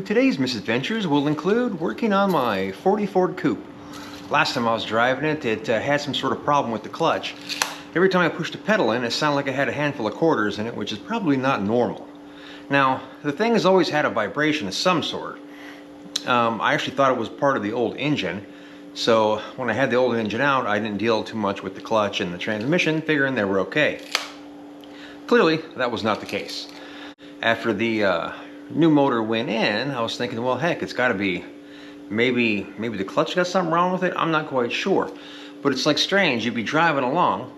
Today's misadventures will include working on my Ford Coupe. Last time I was driving it, it had some sort of problem with the clutch. Every time I pushed the pedal in, it sounded like I had a handful of quarters in it, which is probably not normal. Now, the thing has always had a vibration of some sort. I actually thought it was part of the old engine, so when I had the old engine out, I didn't deal too much with the clutch and the transmission, figuring they were okay. Clearly, that was not the case. After the new motor went in, I was thinking, well, heck, it's got to be maybe the clutch got something wrong with it. I'm not quite sure, but it's like strange. You'd be driving along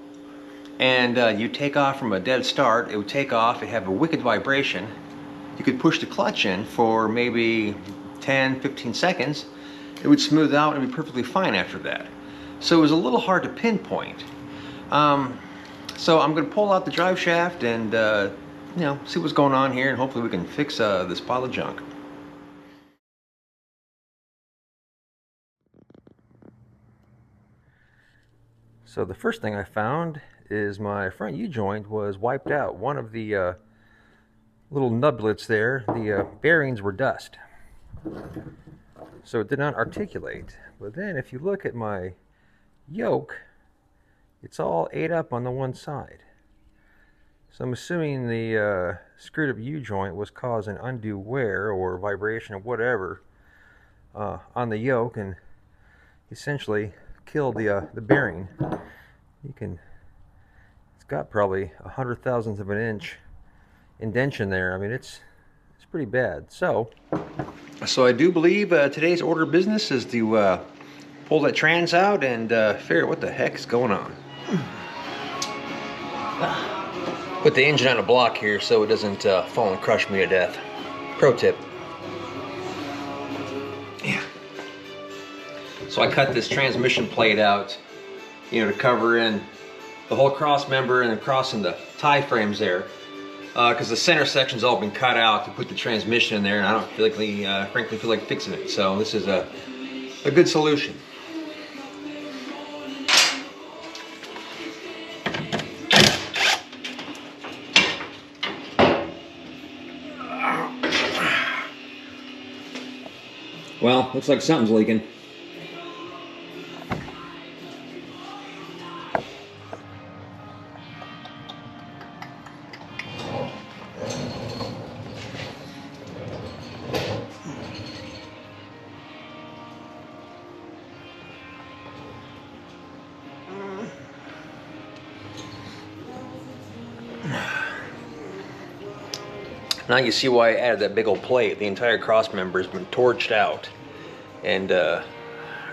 and you take off from a dead start. It would take off, it'd have a wicked vibration. You could push the clutch in for maybe 10-15 seconds. It would smooth out and be perfectly fine after that. So it was a little hard to pinpoint. So I'm going to pull out the drive shaft and see what's going on here, and hopefully we can fix this pile of junk. So the first thing I found is my front U-joint was wiped out. One of the little nublets there, the bearings were dust. So it did not articulate. But then if you look at my yoke, it's all ate up on the one side. So I'm assuming the screwed up U-joint was causing undue wear or vibration or whatever on the yoke, and essentially killed the bearing. It's got probably 100,000th of an inch indentation there. I mean, it's pretty bad. So I do believe today's order of business is to pull that trans out and figure out what the heck is going on. Put the engine on a block here so it doesn't fall and crush me to death. Pro tip. Yeah. So I cut this transmission plate out, to cover in the whole cross member and then crossing the tie frames there, because the center section's all been cut out to put the transmission in there, and I don't frankly feel like fixing it. So this is a good solution. Well, looks like something's leaking. Now you see why I added that big old plate. The entire cross member has been torched out, and I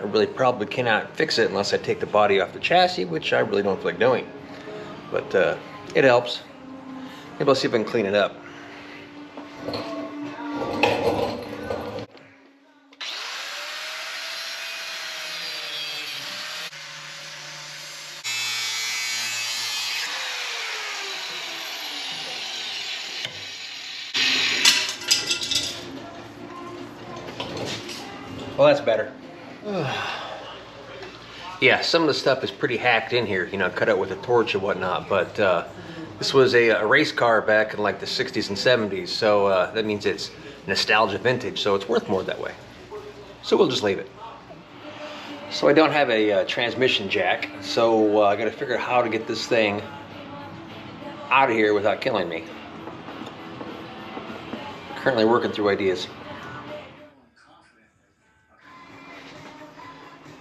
really probably cannot fix it unless I take the body off the chassis, which I really don't feel like doing. But it helps. Maybe I'll see if I can clean it up. Well, that's better. Yeah, some of the stuff is pretty hacked in here, cut out with a torch and whatnot, but this was a race car back in like the 60s and 70s, so that means it's nostalgia vintage, so it's worth more that way. So we'll just leave it. So I don't have a transmission jack, so I gotta figure out how to get this thing out of here without killing me. Currently working through ideas.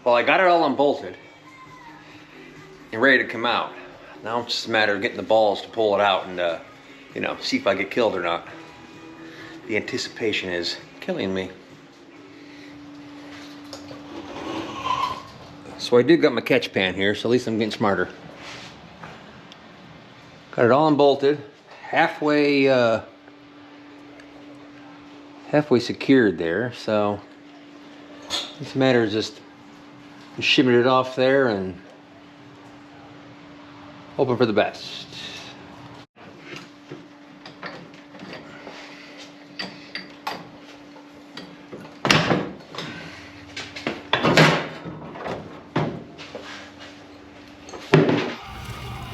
Well, I got it all unbolted and ready to come out. Now it's just a matter of getting the balls to pull it out and, see if I get killed or not. The anticipation is killing me. So I did got my catch pan here, so at least I'm getting smarter. Got it all unbolted, halfway secured there, so it's a matter of just shimming it off there and hoping for the best.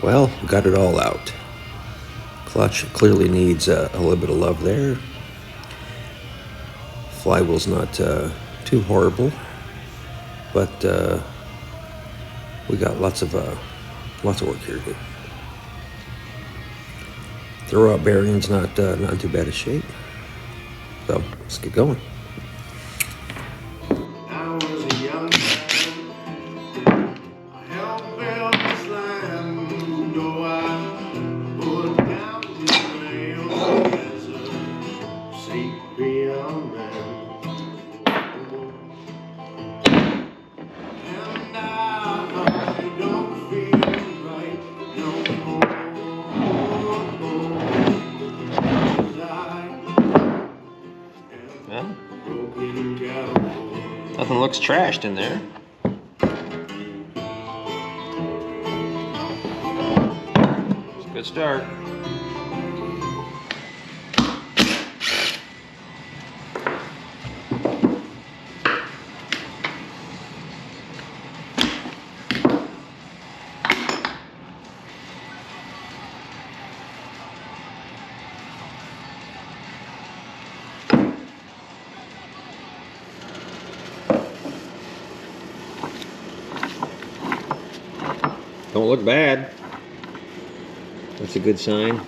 Well, got it all out. Clutch clearly needs a little bit of love there. flywheel's not too horrible, but we got lots of work here to do. The raw bearing's not in too bad a shape, so let's get going. Nothing looks trashed in there. It's a good start. Don't look bad. That's a good sign.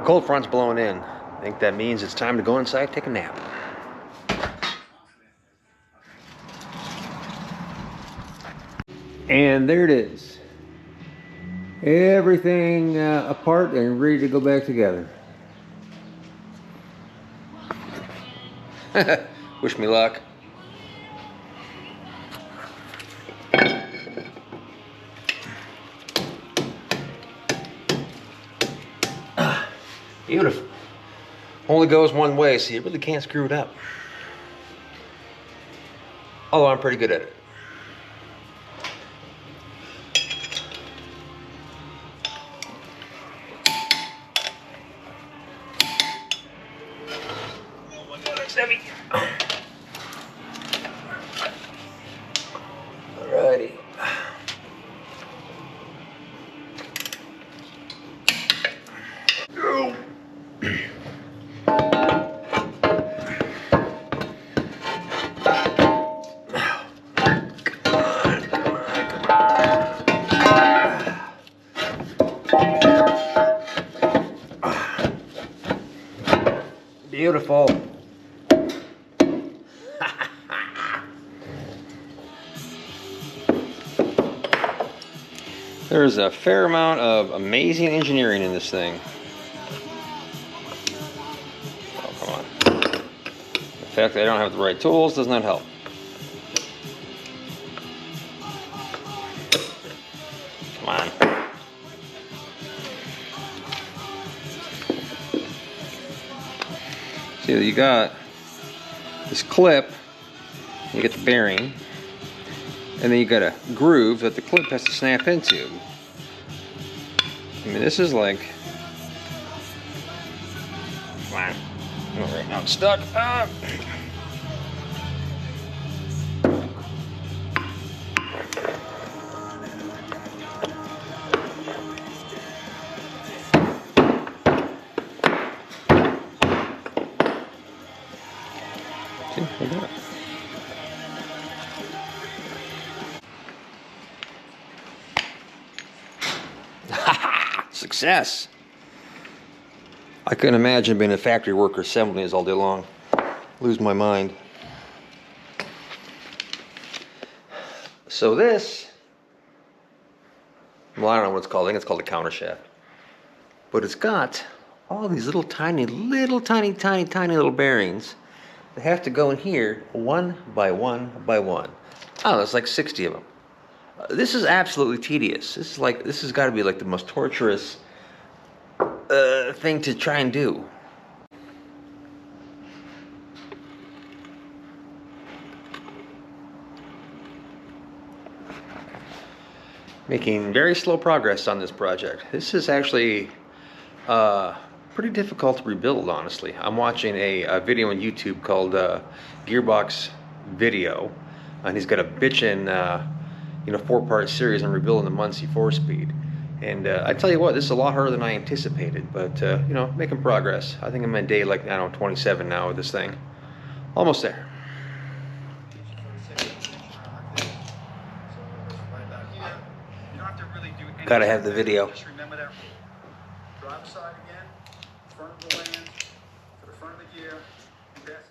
Cold front's blowing in. I think that means it's time to go inside, take a nap. And there it is. Everything apart and ready to go back together. Wish me luck. Beautiful. Only goes one way, so you really can't screw it up. Although I'm pretty good at it. Oh my God, it's heavy. Alrighty. Beautiful. There's a fair amount of amazing engineering in this thing. Oh, come on. The fact that I don't have the right tools does not help. Come on. See, you got this clip, you get the bearing, and then you got a groove that the clip has to snap into. I mean, this is like, come on, oh, right now it's stuck. Ah. See, look at that. Success. I couldn't imagine being a factory worker 7 days all day long. Lose my mind. So this, well, I don't know what it's called. I think it's called a counter shaft. But it's got all these little tiny little bearings that have to go in here one by one by one. Oh, there's like 60 of them. This is absolutely tedious. This has got to be like the most torturous thing to try and do. Making very slow progress on this project. This is actually pretty difficult to rebuild, honestly. I'm watching a video on YouTube called Gearbox Video, and he's got a bitchin' 4-part series on rebuilding the Muncie 4-speed. And I tell you what, this is a lot harder than I anticipated, but you know, making progress. I think I'm in day like, I don't know, 27 now with this thing. Almost there. Gotta have the video. Just remember that rule. Drive side again, front of the land, to the front of the gear, and that's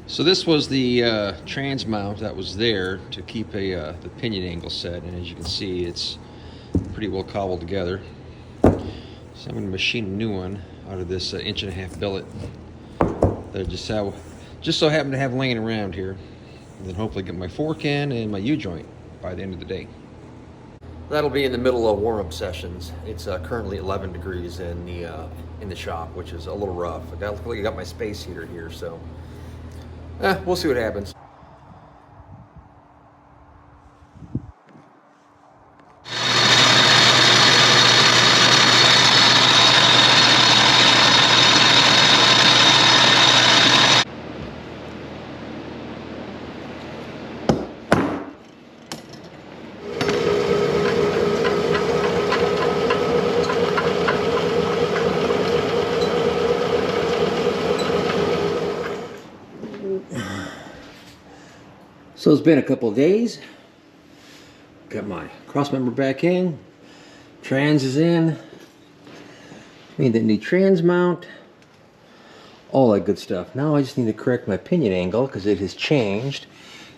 So this was the trans mount that was there to keep the pinion angle set, and as you can see, it's pretty well cobbled together. So I'm going to machine a new one out of this 1.5-inch billet that I just so happen to have laying around here, and then hopefully get my fork in and my U-joint by the end of the day. That'll be in the middle of warm-up sessions. It's currently 11 degrees in the shop, which is a little rough. I got my space heater here, so we'll see what happens. So it's been a couple of days. Got my cross member back in. Trans is in. Made the new trans mount. All that good stuff. Now I just need to correct my pinion angle because it has changed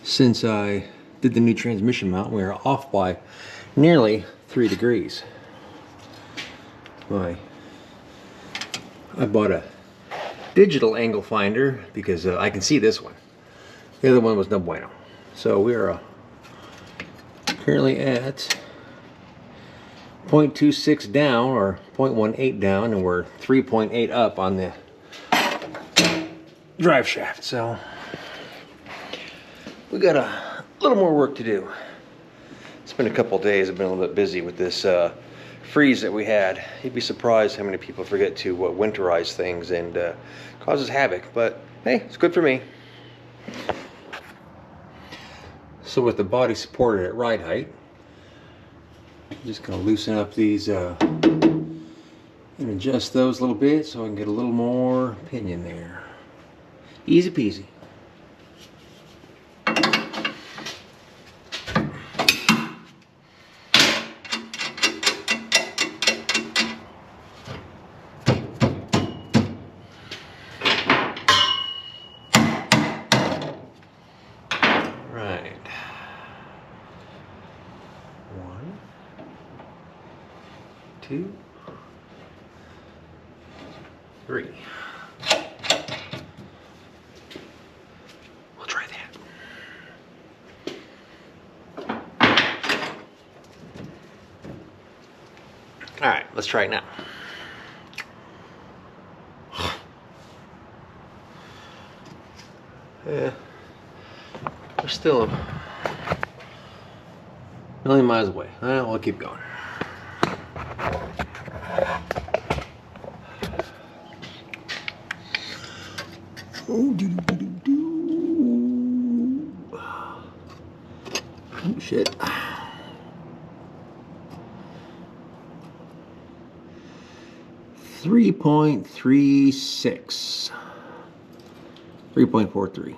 since I did the new transmission mount. We are off by nearly 3 degrees. I bought a digital angle finder because I can see this one. The other one was no bueno. So we are currently at 0.26 down or 0.18 down, and we're 3.8 up on the drive shaft. So we got a little more work to do. It's been a couple of days. I've been a little bit busy with this freeze that we had. You'd be surprised how many people forget to winterize things, and causes havoc. But hey, it's good for me. So with the body supported at ride height, I'm just going to loosen up these and adjust those a little bit so I can get a little more pinion there. Easy peasy. Right. 1, 2, 3. We'll try that. All right, let's try it now. Yeah, we're still a million miles away. We'll keep going. Oh, shit. 3.36. 3.43.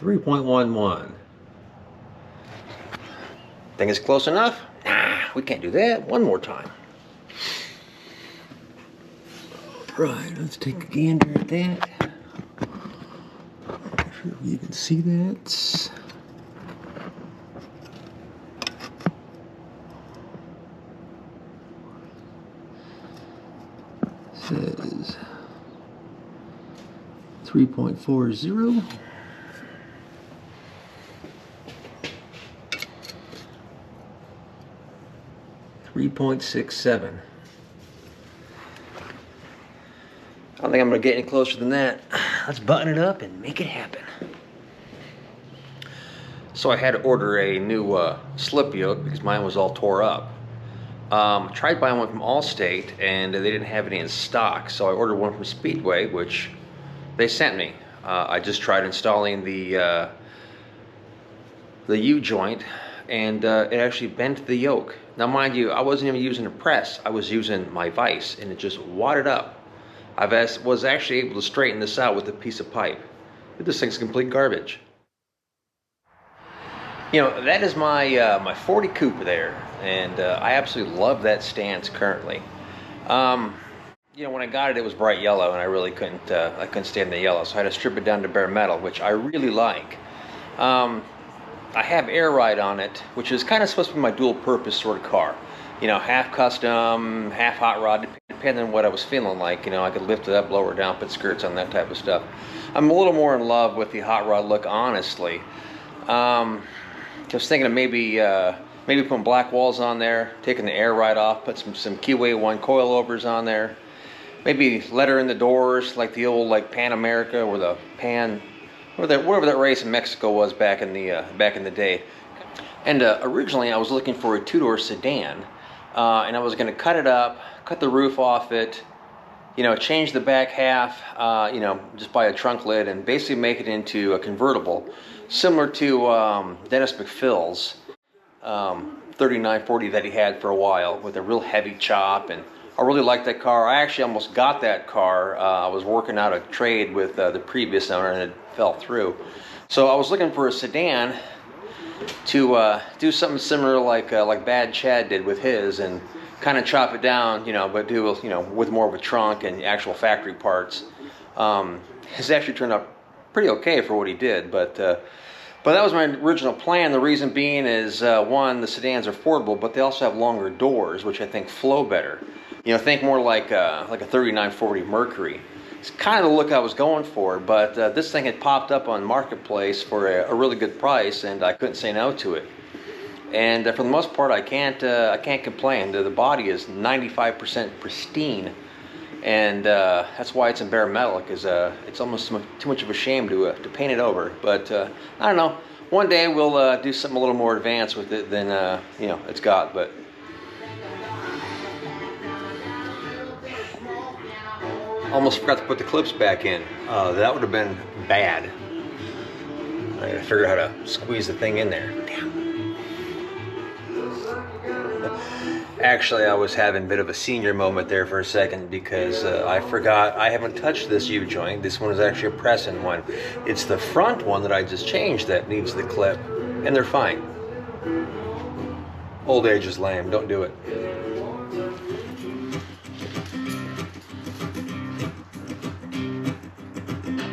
.11. Think it's close enough? Nah, we can't do that. One more time. Right, let's take a gander at that. Make sure you can see that. Says 3.40. 3.67. I don't think I'm gonna get any closer than that. Let's button it up and make it happen. So I had to order a new slip yoke because mine was all tore up. Tried buying one from Allstate and they didn't have any in stock, so I ordered one from Speedway, which they sent me. I just tried installing the U-joint, and it actually bent the yoke. Now mind you, I wasn't even using a press, I was using my vise, and it just wadded up. Was actually able to straighten this out with a piece of pipe. This thing's complete garbage. You know, that is my my 40 Coupe there, and I absolutely love that stance currently. You know, when I got it, it was bright yellow, and I really couldn't stand the yellow, so I had to strip it down to bare metal, which I really like. I have air ride on it, which is kind of supposed to be my dual purpose sort of car. You know, half custom, half hot rod, depending on what I was feeling like. You know, I could lift it up, lower it down, put skirts on, that type of stuff. I'm a little more in love with the hot rod look, honestly. I was thinking of maybe putting black walls on there, taking the air ride off, put some Keyway 1 coilovers on there. Maybe letter in the doors, like the old Pan America or the Pan, or whatever that race in Mexico was back in the day. And originally I was looking for a 2-door sedan, and I was going to cut it up, cut the roof off it, you know, change the back half, you know, just buy a trunk lid and basically make it into a convertible, similar to Dennis McPhil's 3940 that he had for a while, with a real heavy chop. And I really liked that car. I actually almost got that car. I was working out a trade with the previous owner, and it fell through. So I was looking for a sedan to do something similar like Bad Chad did with his, and kind of chop it down, you know, but do, you know, with more of a trunk and actual factory parts. It's actually turned out pretty okay for what he did, but that was my original plan. The reason being is, one, the sedans are affordable, but they also have longer doors, which I think flow better. You know, think more like a 3940 Mercury. It's kind of the look I was going for, but this thing had popped up on Marketplace for a really good price, and I couldn't say no to it. And for the most part, I can't complain. The body is 95% pristine, and that's why it's in bare metal, because it's almost too much of a shame to paint it over. But I don't know. One day we'll do something a little more advanced with it than you know, it's got. But almost forgot to put the clips back in. That would have been bad. I gotta figure out how to squeeze the thing in there. Damn. Actually, I was having a bit of a senior moment there for a second, because I forgot I haven't touched this U-joint. This one is actually a press-in one. It's the front one that I just changed that needs the clip, and they're fine. Old age is lame. Don't do it.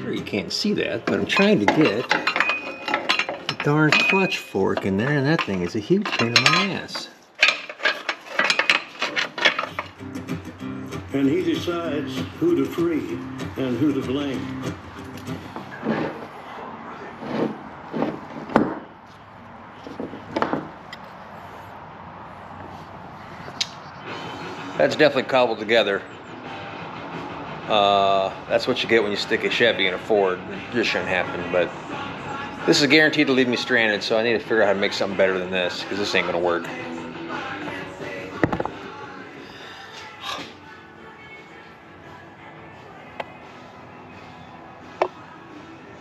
Sure, you can't see that, but I'm trying to get the darn clutch fork in there, and that thing is a huge pain in my ass. And he decides who to free and who to blame. That's definitely cobbled together. That's what you get when you stick a Chevy in a Ford. It just shouldn't happen, but this is guaranteed to leave me stranded, so I need to figure out how to make something better than this, because this ain't gonna work.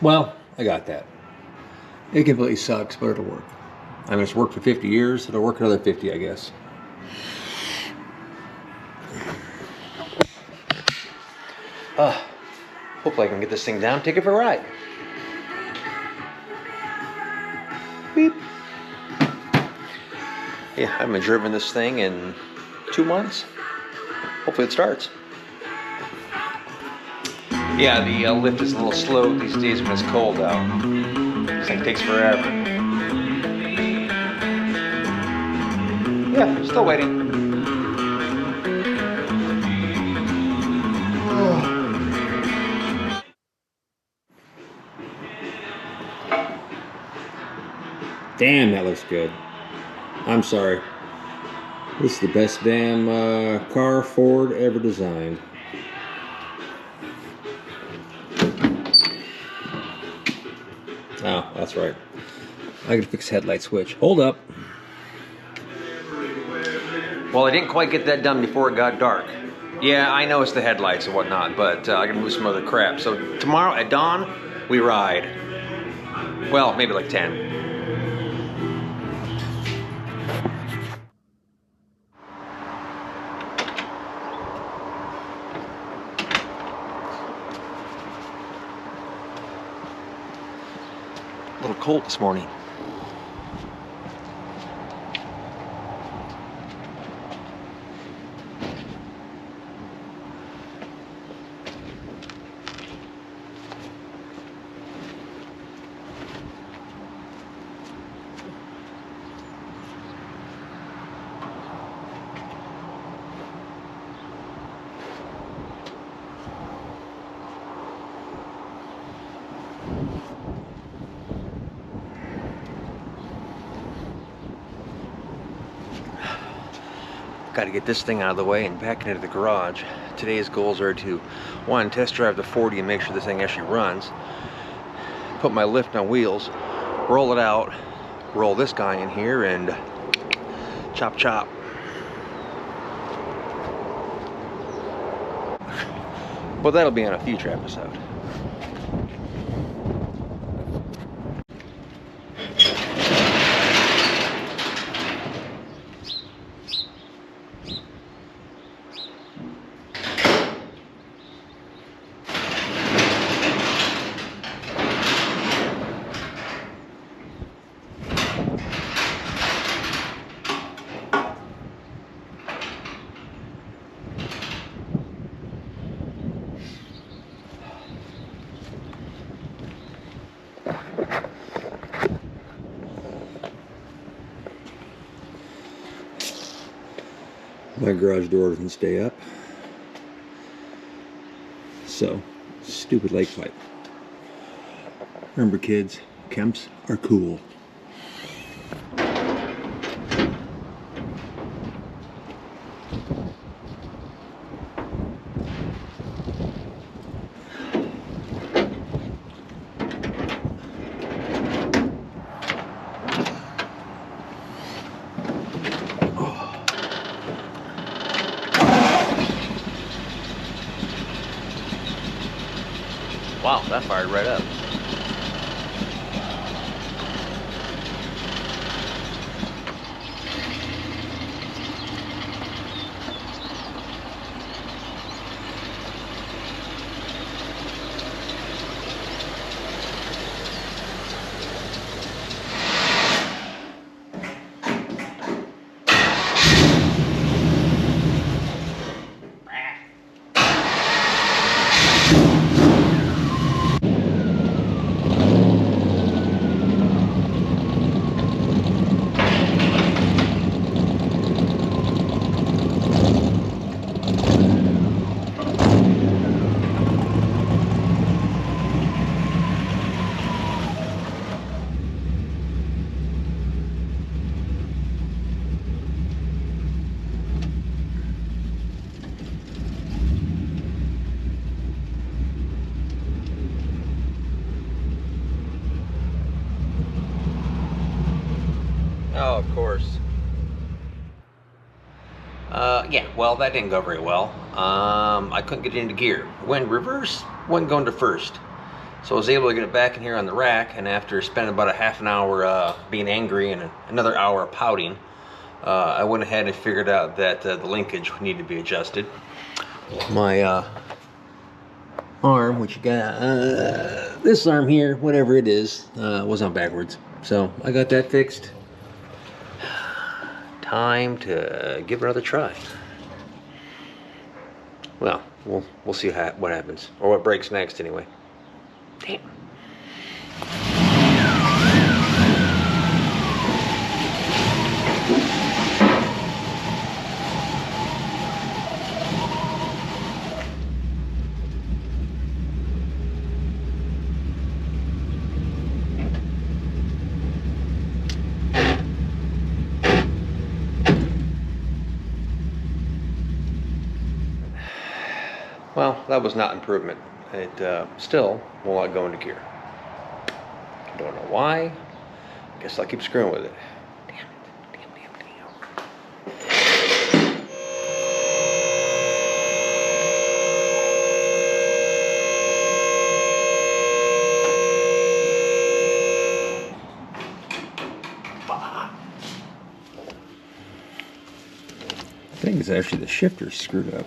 Well, I got that. It completely sucks, but it'll work. I mean, it's worked for 50 years. It'll work another 50, I guess. Hopefully I can get this thing down, take it for a ride. Beep. Yeah, I haven't driven this thing in 2 months. Hopefully it starts. Yeah, the lift is a little slow these days when it's cold out. This thing takes forever. Yeah, still waiting. Damn, that looks good. I'm sorry. This is the best damn car Ford ever designed. Oh, that's right. I gotta fix the headlight switch. Hold up. Well, I didn't quite get that done before it got dark. Yeah, I know it's the headlights and whatnot, but I gotta move some other crap. So tomorrow at dawn, we ride. Well, maybe like 10. A little cold this morning. Got to get this thing out of the way and back into the garage. Today's goals are to, one, test drive the 40 and make sure this thing actually runs. Put my lift on wheels, roll it out, roll this guy in here, and chop chop. Well, that'll be on a future episode. My garage door doesn't stay up. So, stupid lake pipe. Remember kids, Kemps are cool. Wow, that fired right up. Oh, of course. Yeah, well, that didn't go very well. I couldn't get it into gear. Went in reverse, wasn't going to first. So I was able to get it back in here on the rack, and after spending about a half an hour being angry and another hour pouting, I went ahead and figured out that the linkage needed to be adjusted. My arm, which you got, this arm here, whatever it is, was on backwards. So I got that fixed. Time to give it another try. Well, we'll see what happens, or what breaks next anyway. Damn. Well, that was not improvement. It still will not go into gear. Don't know why. Guess I'll keep screwing with it. Damn it. Damn. I think it's actually the shifter screwed up.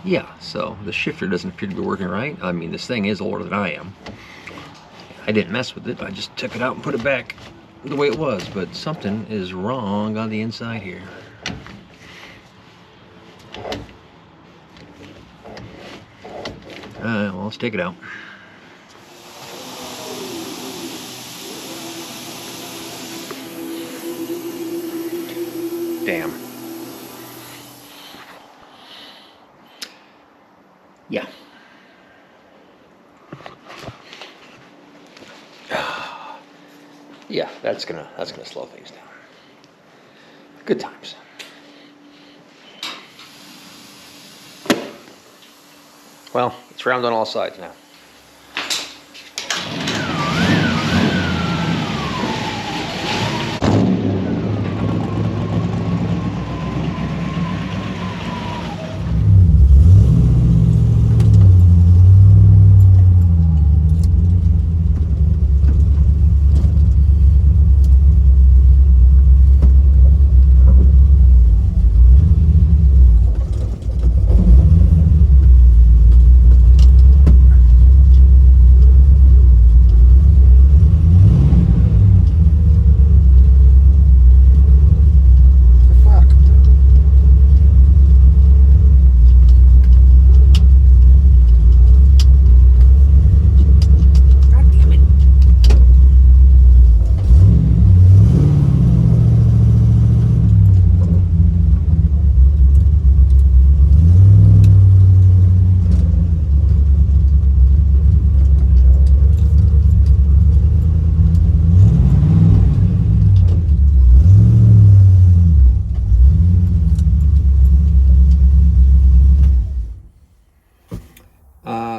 Yeah, so the shifter doesn't appear to be working right. I mean, this thing is older than I am. I didn't mess with it. I just took it out and put it back the way it was, but something is wrong on the inside here. Alright, well, let's take it out. Damn. Yeah. Yeah, that's gonna slow things down. Good times. Well, it's round on all sides now.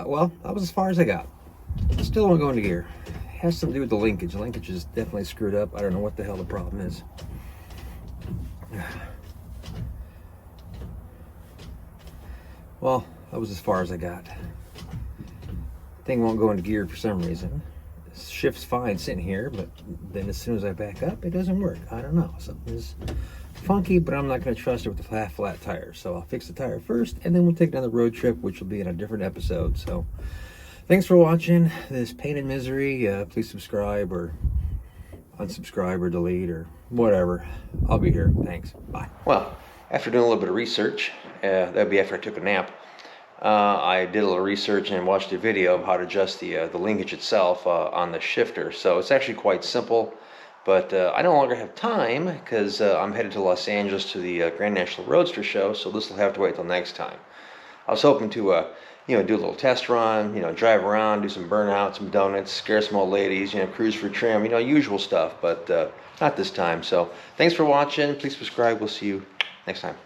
Well, that was as far as I got. Still won't go into gear. It has something to do with the linkage. The linkage is definitely screwed up. I don't know what the hell the problem is. Well, that was as far as I got. Thing won't go into gear for some reason. Shift's fine sitting here, but then as soon as I back up, it doesn't work. I don't know. Something's funky, but I'm not going to trust it with the flat tire. So I'll fix the tire first, and then we'll take another road trip, which will be in a different episode. So thanks for watching this pain and misery. Please subscribe or unsubscribe or delete or whatever. I'll be here. Thanks. Bye. Well, after doing a little bit of research, that'd be after I took a nap, I did a little research and watched a video of how to adjust the linkage itself on the shifter. So it's actually quite simple, but I no longer have time because I'm headed to Los Angeles to the Grand National Roadster Show, so this will have to wait till next time. I was hoping to do a little test run, drive around, do some burnout, some donuts, scare some old ladies, cruise for trim, usual stuff, but not this time. So thanks for watching. Please subscribe. We'll see you next time.